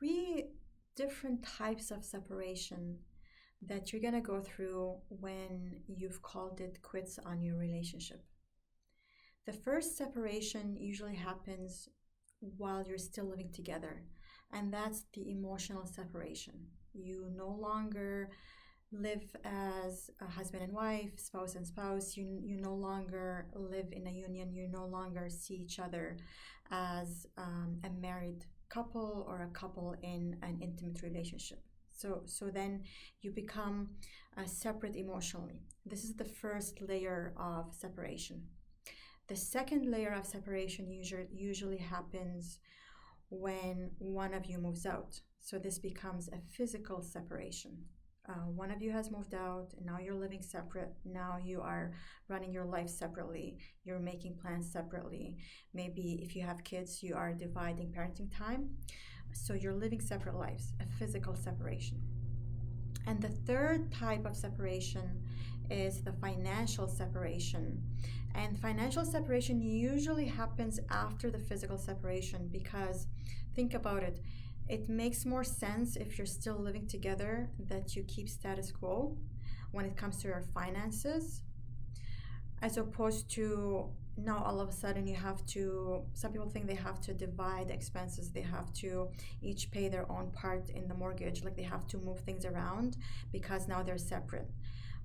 three different types of separation that you're going to go through when you've called it quits on your relationship. The first separation usually happens while you're still living together, and that's the emotional separation. You no longer live as a husband and wife, spouse and spouse. You no longer live in a union. You no longer see each other as a married couple or a couple in an intimate relationship. So then you become separate emotionally. This is the first layer of separation. The second layer of separation usually happens when one of you moves out. So this becomes a physical separation. One of you has moved out, and now you're living separate. Now you are running your life separately. You're making plans separately. Maybe if you have kids, you are dividing parenting time. So you're living separate lives, a physical separation. And the third type of separation is the financial separation. And financial separation usually happens after the physical separation, because think about it. It makes more sense if you're still living together that you keep status quo when it comes to your finances, as opposed to now all of a sudden you have to, some people think they have to divide expenses, they have to each pay their own part in the mortgage, like they have to move things around because now they're separate.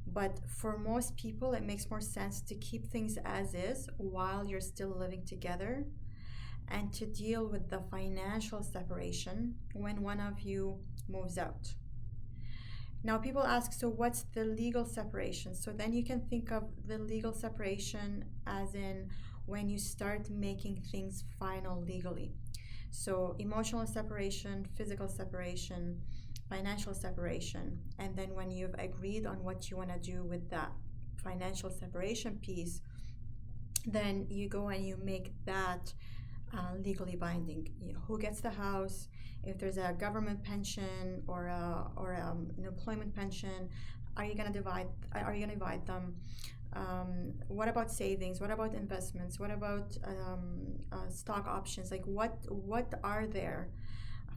But for most people, it makes more sense to keep things as is while you're still living together, and to deal with the financial separation when one of you moves out. Now people ask, so what's the legal separation? So then you can think of the legal separation as in when you start making things final legally. So emotional separation, physical separation, financial separation, and then when you've agreed on what you want to do with that financial separation piece, then you go and you make that legally binding. You know, who gets the house, if there's a government pension or an employment pension, are you going to divide them? What about savings? What about investments? What about stock options? Like what are there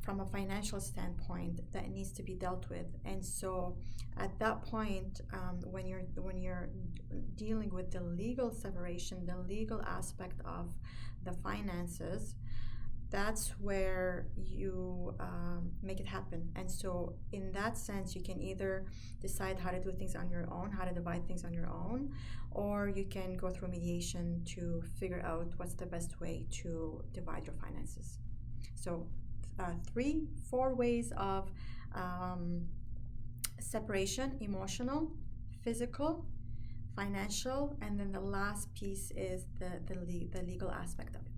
from a financial standpoint that needs to be dealt with? And so at that point, when you're dealing with the legal separation, the legal aspect of the finances, that's where you make it happen. And so in that sense, you can either decide how to do things on your own, how to divide things on your own, or you can go through mediation to figure out what's the best way to divide your finances. So 3-4 ways of separation: emotional, physical, financial, and then the last piece is the legal aspect of it.